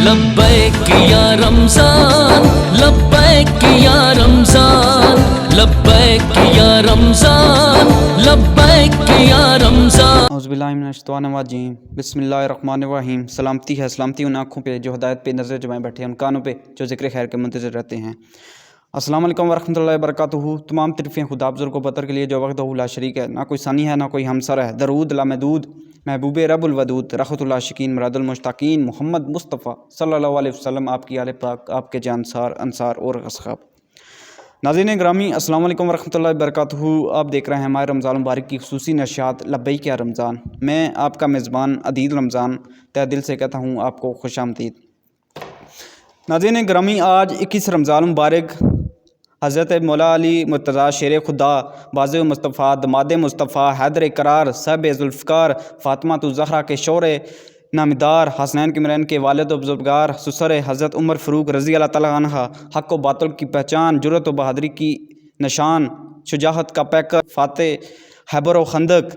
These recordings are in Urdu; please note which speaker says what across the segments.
Speaker 1: لبیک یا رمضان لبیک یا رمضان لبیک یا رمضان لبیک یا رمضان۔
Speaker 2: اعوذ باللہ من الشیطان الرجیم، بسم اللہ الرحمن الرحیم۔ سلامتی ہے، سلامتی ان آنکھوں پہ جو ہدایت پہ نظر جمائے بیٹھے ہیں، ان کانوں پہ جو ذکر خیر کے منتظر رہتے ہیں۔ السلام علیکم ورحمۃ اللہ وبرکاتہ۔ تمام تعریفیں خدا بزرگ و بطر کے لیے جو وحدہ لا شریک ہے، نہ کوئی ثانی ہے نہ کوئی ہمسر ہے۔ درود لامحدود محبوب رب الودود رحمۃ اللہ شکین مراد المشتاقین محمد مصطفیٰ صلی اللہ علیہ وسلم، آپ کی آل پاک، آپ کے جانصار انصار اور اصحاب۔ ناظرین گرامی، السلام علیکم ورحمۃ اللہ وبرکاتہ۔ آپ دیکھ رہے ہیں ہمارے رمضان المبارک کی خصوصی نشریات لبیک یا رمضان۔ میں آپ کا میزبان عدید رمضان تہ دل سے کہتا ہوں آپ کو خوش آمدید۔ ناظرین گرامی، آج 21 رمضان المبارک حضرت مولا علی مرتضیٰ شیر خدا باز مصطفیٰ دماد مصطفیٰ حیدر قرار صاحب ذوالفقار فاطمہ الزہرا کے شور نامدار حسنین کمرین کے والد و بزرگار سسر حضرت عمر فاروق رضی اللہ تعالیٰ عنہ، حق و باطل کی پہچان، جرأت و بہادری کی نشان، شجاعت کا پیکر، فاتح خیبر و خندق،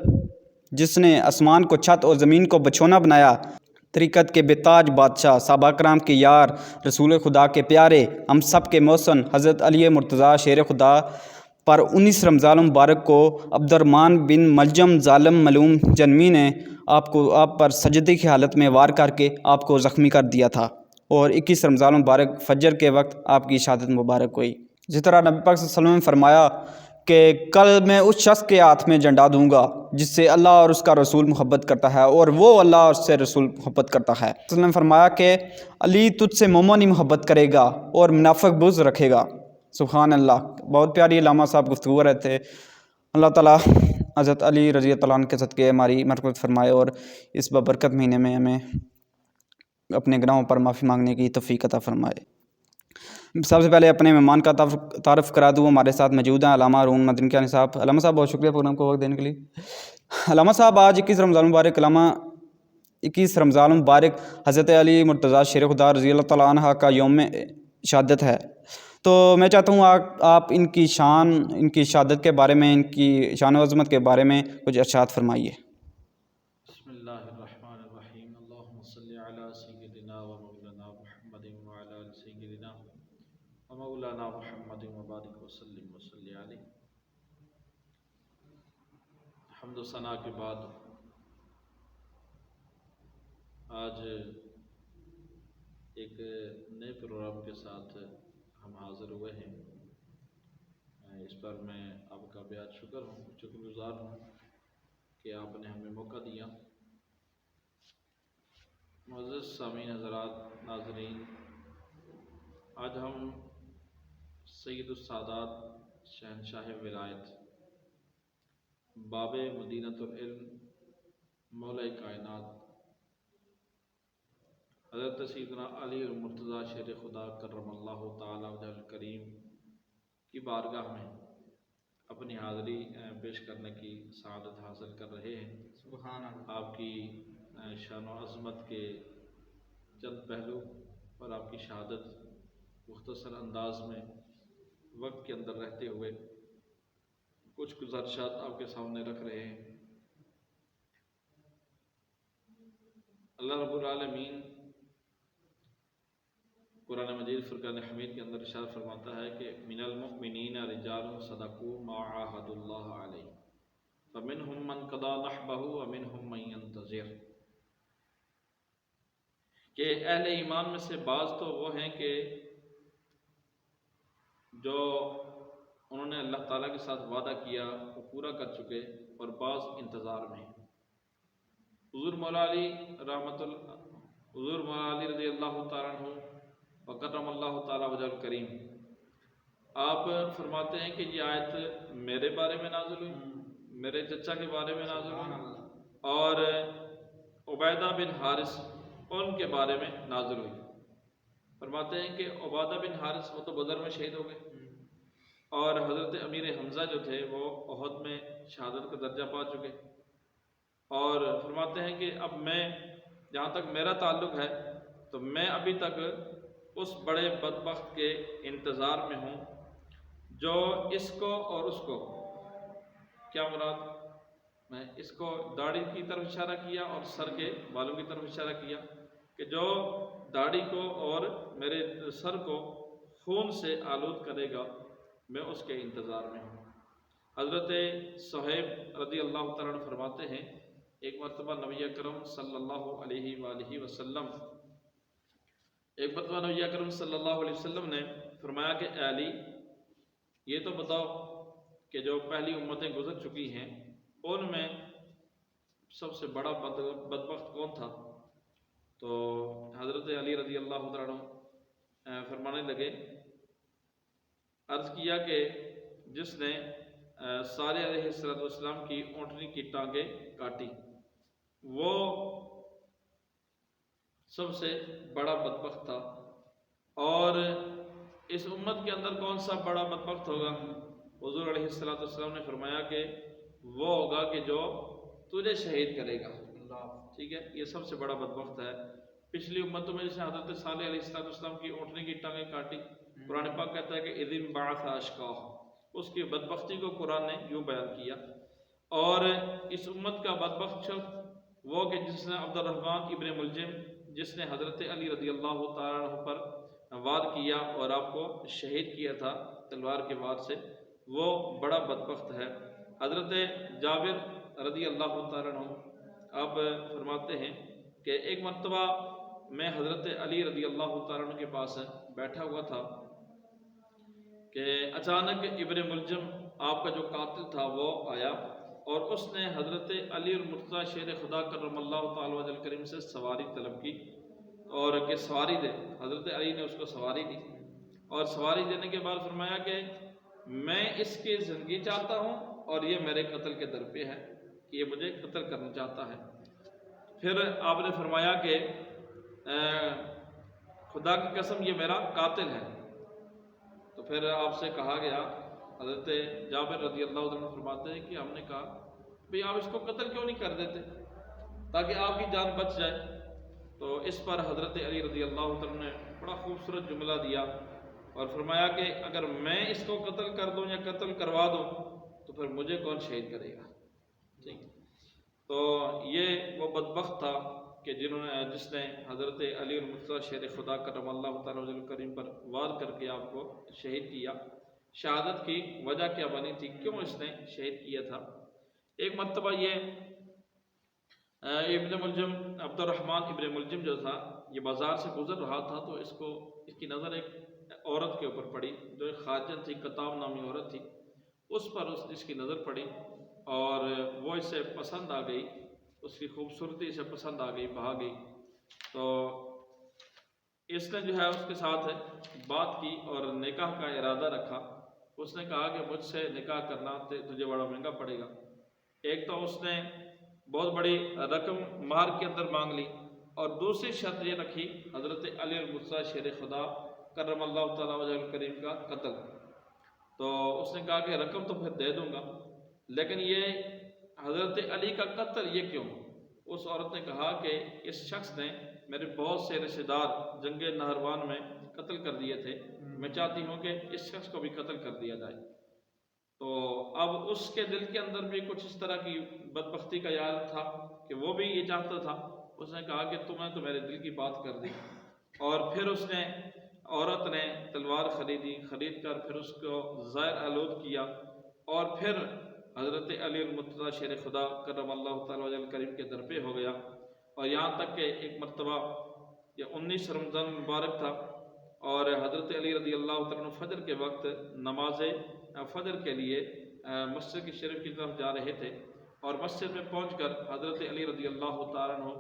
Speaker 2: جس نے آسمان کو چھت اور زمین کو بچھونا بنایا، طریقت کے بےتاج بادشاہ، صحابہ کرام کے یار، رسول خدا کے پیارے، ہم سب کے محسن حضرت علی مرتضیٰ شیر خدا پر 19 رمضان مبارک کو عبد الرحمن بن ملجم ظالم ملوم جنمی نے آپ پر سجدے کی حالت میں وار کر کے آپ کو زخمی کر دیا تھا، اور 21 رمضان مبارک فجر کے وقت آپ کی شہادت مبارک ہوئی۔ جس طرح نبی پاک صلی اللہ علیہ وسلم نے فرمایا کہ کل میں اس شخص کے ہاتھ میں جھنڈا دوں گا جس سے اللہ اور اس کا رسول محبت کرتا ہے، اور وہ اللہ اور اس سے رسول محبت کرتا ہے۔ رسول نے فرمایا کہ علی تجھ سے مومن ہی محبت کرے گا اور منافق بغض رکھے گا۔ سبحان اللہ۔ بہت پیاری علامہ صاحب گفتگو کر رہے تھے۔ اللہ تعالیٰ حضرت علی رضی اللہ عنہ کے صدقے ہماری مرحمت فرمائے اور اس بابرکت مہینے میں ہمیں اپنے گناہوں پر معافی مانگنے کی توفیق عطا فرمائے۔ سب سے پہلے اپنے مہمان کا تعارف کرا دوں۔ ہمارے ساتھ موجود ہیں علامہ ہارون مدنی صاحب۔ علامہ صاحب بہت شکریہ پروگرام کو وقت دینے کے لیے۔ علامہ صاحب، آج 21 رمضان مبارک، علامہ 21 رمضان مبارک حضرت علی مرتضیٰ شیر خدا رضی اللہ تعالیٰ عنہ کا یوم شہادت ہے، تو میں چاہتا ہوں آپ ان کی شان، ان کی شہادت کے بارے میں، ان کی شان و عظمت کے بارے میں کچھ ارشاد فرمائیے۔
Speaker 3: بسم اللہ الرحمن الرحیم، اللہم صلی علی سیدنا و مولانا محمد وعلی آل سیدنا و مولانا محمد وبارک وسلم وصلی علیہ۔ حمد و ثنا کے بعد آج ایک نئے پروگرام کے ساتھ ہم حاضر ہوئے ہیں۔ اس پر میں آپ کا بیاد شکر گزار ہوں کہ آپ نے ہمیں موقع دیا۔ معزز سامعین حضرات، ناظرین، آج ہم سید السادات شہنشاہ ولایت، باب مدینۃ العلم، مولا کائنات حضرت سیدنا علی مرتضیٰ شیر خدا کرم اللہ تعالی وجہ الکریم کی بارگاہ میں اپنی حاضری پیش کرنے کی سعادت حاصل کر رہے ہیں۔
Speaker 2: سبحان اللہ۔
Speaker 3: آپ کی شان و عظمت کے چند پہلو اور آپ کی شہادت مختصر انداز میں وقت کے اندر رہتے ہوئے کچھ گزارشات آپ کے سامنے رکھ رہے ہیں۔ اللہ رب العالمین قرآن مجید فرقان حمید کے اندر ارشاد فرماتا ہے کہ من المؤمنین رجال صدقوا ما عاهدوا اللہ علیہ فمنهم من قضى نحبہ ومنهم من ينتظر، کہ اہل ایمان میں سے بعض تو وہ ہیں کہ جو انہوں نے اللہ تعالیٰ کے ساتھ وعدہ کیا وہ پورا کر چکے، اور بعض انتظار میں ہیں۔ حضور مولا علی رضی اللہ تعالیٰ عنہ وکرم اللہ تعالیٰ وجہ الکریم، آپ فرماتے ہیں کہ یہ آیت میرے بارے میں نازل ہوئی، میرے چچا کے بارے میں نازل ہوئی، اور عبیدہ بن حارث ان کے بارے میں نازل ہوئی۔ فرماتے ہیں کہ عبیدہ بن حارث وہ تو بدر میں شہید ہو گئے، اور حضرت امیر حمزہ جو تھے وہ احد میں شہادت کا درجہ پا چکے، اور فرماتے ہیں کہ اب میں، جہاں تک میرا تعلق ہے، تو میں ابھی تک اس بڑے بدبخت کے انتظار میں ہوں جو اس کو اور اس کو، کیا مراد، میں اس کو داڑھی کی طرف اشارہ کیا اور سر کے بالوں کی طرف اشارہ کیا، کہ جو داڑھی کو اور میرے سر کو خون سے آلود کرے گا میں اس کے انتظار میں ہوں۔ حضرت صہیب رضی اللہ تعالیٰ عنہ فرماتے ہیں ایک مرتبہ نبی اکرم صلی اللہ علیہ وآلہ وسلم نے فرمایا کہ اے علی یہ تو بتاؤ کہ جو پہلی امتیں گزر چکی ہیں ان میں سب سے بڑا بدبخت کون تھا؟ تو حضرت علی رضی اللہ تعالیٰ عنہ فرمانے لگے، عرض کیا کہ جس نے صالح علیہ السلام کی اونٹنی کی ٹانگیں کاٹی وہ سب سے بڑا بدبخت تھا۔ اور اس امت کے اندر کون سا بڑا بدبخت ہوگا؟ حضور علیہ السلام نے فرمایا کہ وہ ہوگا کہ جو تجھے شہید کرے گا۔ ٹھیک ہے، یہ سب سے بڑا بدبخت ہے۔ پچھلی امتوں میں جیسے حضرت صالح علیہ السلام کی اونٹنی کی ٹانگیں کاٹی، قرآن پاک کہتا ہے کہ اذ انبعث اشقاہ، اس کی بدبختی کو قرآن نے یوں بیان کیا۔ اور اس امت کا بدبخت شخص وہ کہ جس نے عبد الرحمن ابن ملجم، جس نے حضرت علی رضی اللہ تعالیٰ عنہ پر وار کیا اور آپ کو شہید کیا تھا تلوار کے وار سے، وہ بڑا بدبخت ہے۔ حضرت جابر رضی اللہ تعالیٰ عنہ آپ فرماتے ہیں کہ ایک مرتبہ میں حضرت علی رضی اللہ تعالیٰ عنہ کے پاس بیٹھا ہوا تھا کہ اچانک ابن ملجم آپ کا جو قاتل تھا وہ آیا اور اس نے حضرت علی المرتضیٰ شیر خدا کرم اللہ تعالی وجہ کریم سے سواری طلب کی اور کہ سواری دے۔ حضرت علی نے اس کو سواری دی اور سواری دینے کے بعد فرمایا کہ میں اس کی زندگی چاہتا ہوں اور یہ میرے قتل کے در پہ ہے کہ یہ مجھے قتل کرنا چاہتا ہے۔ پھر آپ نے فرمایا کہ خدا کی قسم یہ میرا قاتل ہے۔ تو پھر آپ سے کہا گیا، حضرت جابر رضی اللہ عنہ فرماتے ہیں کہ ہم نے کہا بھئی آپ اس کو قتل کیوں نہیں کر دیتے تاکہ آپ کی جان بچ جائے؟ تو اس پر حضرت علی رضی اللہ عنہ نے بڑا خوبصورت جملہ دیا اور فرمایا کہ اگر میں اس کو قتل کر دوں یا قتل کروا دوں تو پھر مجھے کون شہید کرے گا؟ ٹھیک، تو یہ وہ بدبخت تھا کہ جس نے حضرت علی المرتضیٰ شیر خدا کرم اللہ تعالیٰ وجہ کریم پر وار کر کے آپ کو شہید کیا۔ شہادت کی وجہ کیا بنی تھی، کیوں اس نے شہید کیا تھا؟ ایک مرتبہ یہ ابن ملجم عبد الرحمن ابن ملجم جو تھا یہ بازار سے گزر رہا تھا تو اس کی نظر ایک عورت کے اوپر پڑی جو ایک خاجن تھی، کتاب نامی عورت تھی، اس پر اس کی نظر پڑی اور وہ اسے پسند آ گئی، اس کی خوبصورتی اسے پسند آ گئی، بہا گئی۔ تو اس نے جو ہے اس کے ساتھ بات کی اور نکاح کا ارادہ رکھا۔ اس نے کہا کہ مجھ سے نکاح کرنا تجھے بڑا مہنگا پڑے گا۔ ایک تو اس نے بہت بڑی رقم مہر کے اندر مانگ لی اور دوسری شرط یہ رکھی حضرت علی المرتضیٰ شیر خدا کرم اللہ تعالیٰ وجہ کریم کا قتل۔ تو اس نے کہا کہ رقم تو پھر دے دوں گا لیکن یہ حضرت علی کا قتل یہ کیوں؟ اس عورت نے کہا کہ اس شخص نے میرے بہت سے رشتہ دار جنگ نہروان میں قتل کر دیے تھے، میں چاہتی ہوں کہ اس شخص کو بھی قتل کر دیا جائے۔ تو اب اس کے دل کے اندر بھی کچھ اس طرح کی بدبختی کا یاد تھا کہ وہ بھی یہ چاہتا تھا۔ اس نے کہا کہ تم نے تو میرے دل کی بات کر دی، اور پھر اس نے عورت نے تلوار خرید کر پھر اس کو زہر آلود کیا اور پھر حضرت علی المرتضیٰ شیر خدا کرم اللہ تعالیٰ وجہ کریم کے در پہ ہو گیا۔ اور یہاں تک کہ ایک مرتبہ یہ 19 رمضان مبارک تھا اور حضرت علی رضی اللہ تعالیٰ عنہ فجر کے وقت نماز فجر کے لیے مسجد کی شریف کی طرف جا رہے تھے اور مسجد میں پہنچ کر حضرت علی رضی اللہ تعالیٰ عنہ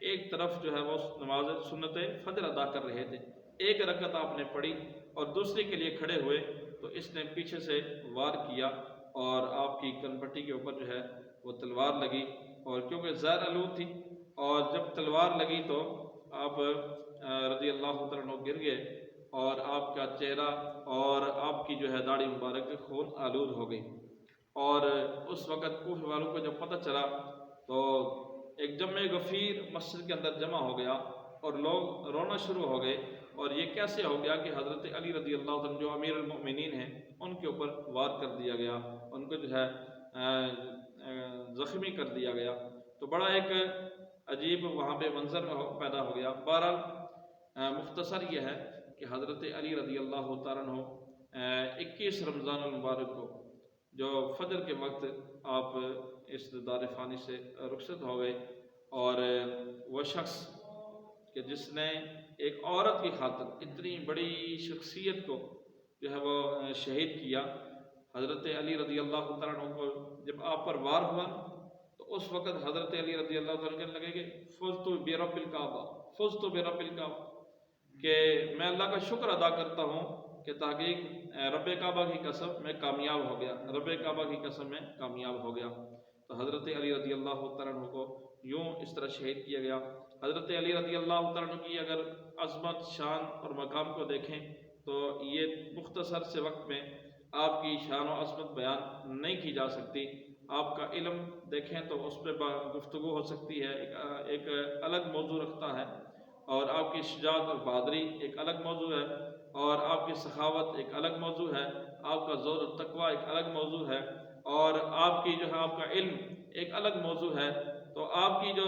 Speaker 3: ایک طرف جو ہے وہ نماز سنت فجر ادا کر رہے تھے، ایک رکعت آپ نے پڑھی اور دوسری کے لیے کھڑے ہوئے تو اس نے پیچھے سے وار کیا اور آپ کی کنپٹی کے اوپر جو ہے وہ تلوار لگی، اور کیونکہ زہر آلود تھی اور جب تلوار لگی تو آپ رضی اللہ تعالیٰ عنہ گر گئے اور آپ کا چہرہ اور آپ کی جو ہے داڑھی مبارک خون آلود ہو گئی۔ اور اس وقت کوفہ والوں کو جب پتہ چلا تو ایک جمع غفیر مسجد کے اندر جمع ہو گیا اور لوگ رونا شروع ہو گئے، اور یہ کیسے ہو گیا کہ حضرت علی رضی اللہ عنہ جو امیر المؤمنین ہیں ان کے اوپر وار کر دیا گیا، ان کو جو ہے زخمی کر دیا گیا۔ تو بڑا ایک عجیب وہاں پہ منظر پیدا ہو گیا۔ بہرحال مختصر یہ ہے کہ حضرت علی رضی اللہ تعالیٰ عنہ 21 رمضان المبارک کو جو فجر کے وقت آپ اس دار فانی سے رخصت ہو گئے، اور وہ شخص کہ جس نے ایک عورت کی خاطر اتنی بڑی شخصیت کو جو ہے وہ شہید کیا، حضرت علی رضی اللہ تعالیٰ عنہ کو جب آپ پر وار ہوا تو اس وقت حضرت علی رضی اللہ تعالیٰ عنہ کہنے لگے کہ فزت برب الکعبہ، فزت برب الکعبہ، کہ میں اللہ کا شکر ادا کرتا ہوں کہ تحقیق رب کعبہ کی قسم میں کامیاب ہو گیا، رب کعبہ کی قسم میں کامیاب ہو گیا۔ تو حضرت علی رضی اللہ تعالیٰ عنہ کو یوں اس طرح شہید کیا گیا۔ حضرت علی رضی اللہ تعالیٰ عنہ کی اگر عظمت، شان اور مقام کو دیکھیں تو یہ مختصر سے وقت میں آپ کی شان و عظمت بیان نہیں کی جا سکتی۔ آپ کا علم دیکھیں تو اس پہ گفتگو ہو سکتی ہے، ایک الگ موضوع رکھتا ہے، اور آپ کی شجاعت اور بہادری ایک الگ موضوع ہے، اور آپ کی سخاوت ایک الگ موضوع ہے، آپ کا زہد و تقویٰ ایک الگ موضوع ہے، اور آپ کی جو ہے آپ کا علم ایک الگ موضوع ہے۔ تو آپ کی جو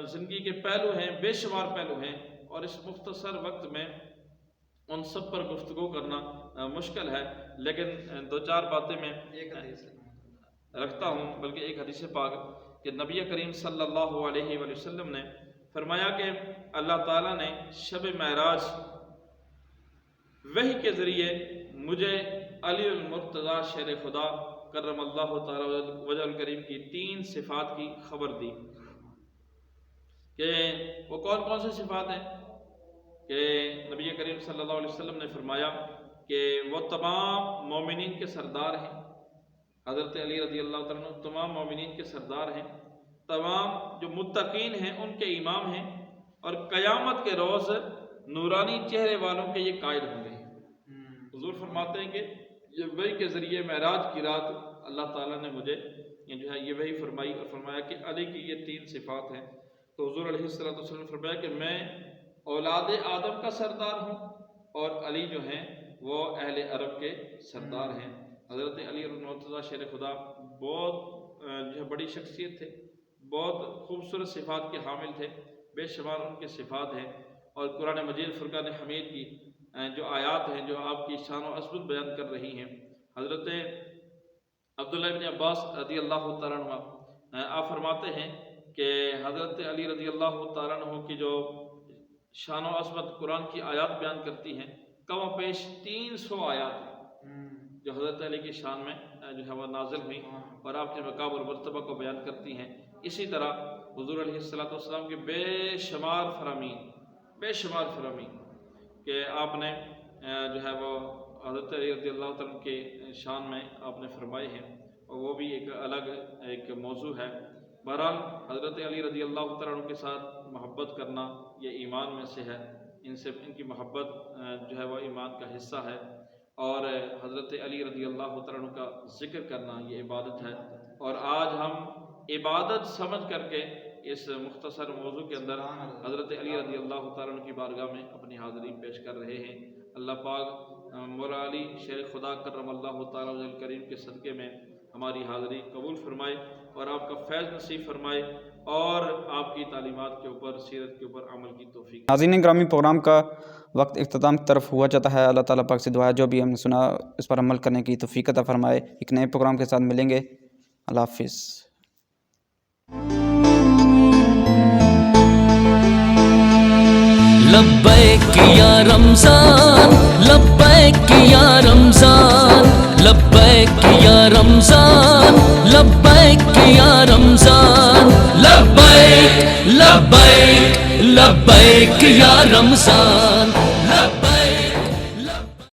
Speaker 3: زندگی کے پہلو ہیں بے شمار پہلو ہیں، اور اس مختصر وقت میں ان سب پر گفتگو کرنا مشکل ہے، لیکن دو چار باتیں میں رکھتا ہوں، بلکہ ایک حدیث پاک کہ نبی کریم صلی اللہ علیہ وآلہ وسلم نے فرمایا کہ اللہ تعالیٰ نے شب معراج وحی کے ذریعے مجھے علی المرتضیٰ شیر خدا کرم اللہ تعالیٰ وجہ الکریم کی 3 صفات کی خبر دی، کہ وہ کون کون سے صفات ہیں؟ کہ نبی کریم صلی اللہ علیہ وسلم نے فرمایا کہ وہ تمام مومنین کے سردار ہیں، حضرت علی رضی اللہ تعالیٰ عنہ تمام مومنین کے سردار ہیں، تمام جو متقین ہیں ان کے امام ہیں، اور قیامت کے روز نورانی چہرے والوں کے یہ قائد ہوں گے۔ حضور فرماتے ہیں کہ یہ وحی کے ذریعے معراج کی رات اللہ تعالیٰ نے مجھے جو ہے یہ وحی فرمائی، اور فرمایا کہ علی کی یہ 3 صفات ہیں۔ تو حضور علیہ السلام نے فرمایا کہ میں اولاد آدم کا سردار ہوں، اور علی جو ہیں وہ اہل عرب کے سردار ہیں۔ حضرت علی المرتضیٰ شیر خدا بہت جو ہے بڑی شخصیت تھے، بہت خوبصورت صفات کے حامل تھے، بے شمار ان کے صفات ہیں، اور قرآن مجید فرقان حمید کی جو آیات ہیں جو آپ کی شان و عظمت بیان کر رہی ہیں۔ حضرت عبداللہ بن عباس رضی اللہ تعالیٰ عنہ آپ فرماتے ہیں کہ حضرت علی رضی اللہ تعالیٰ عنہ کی جو شان و عظمت قرآن کی آیات بیان کرتی ہیں، کم و بیش 300 آیات ہیں جو حضرت علی کی شان میں جو ہے وہ نازل ہوئی، اور آپ کے مقام اور مرتبہ کو بیان کرتی ہیں۔ اسی طرح حضور علیہ السلام کے بے شمار فرامین کہ آپ نے جو ہے وہ حضرت علی رضی اللہ تعالیٰ کے شان میں آپ نے فرمائے ہیں، اور وہ بھی ایک الگ ایک موضوع ہے۔ بہرحال حضرت علی رضی اللہ تعالیٰ کے ساتھ محبت کرنا یہ ایمان میں سے ہے، ان کی محبت جو ہے وہ ایمان کا حصہ ہے، اور حضرت علی رضی اللہ تعالیٰ کا ذکر کرنا یہ عبادت ہے۔ اور آج ہم عبادت سمجھ کر کے اس مختصر موضوع کے اندر حضرت علی رضی اللہ تعالیٰ کی بارگاہ میں اپنی حاضری پیش کر رہے ہیں۔ اللہ پاک مولا علی شیر خدا کرم اللہ تعالیٰ کریم کے صدقے میں ہماری حاضری قبول فرمائے، اور آپ کا فیض نصیب فرمائے، اور آپ کی تعلیمات کے اوپر، سیرت کے اوپر عمل کی توفیق۔
Speaker 2: ناظرین گرامی، پروگرام کا وقت اختتام کی طرف ہوا جاتا ہے۔ اللہ تعالیٰ پاک سے دعا ہے جو بھی ہم نے سنا اس پر عمل کرنے کی توفیق عطا فرمائے۔ ایک نئے پروگرام کے ساتھ ملیں گے۔ اللہ حافظ۔
Speaker 1: لبیک یا رمضان، لبیک یا رمضان، لبیک یا رمضان، لبیک یا رمضان، لبیک لبیک لبیک یا رمضان۔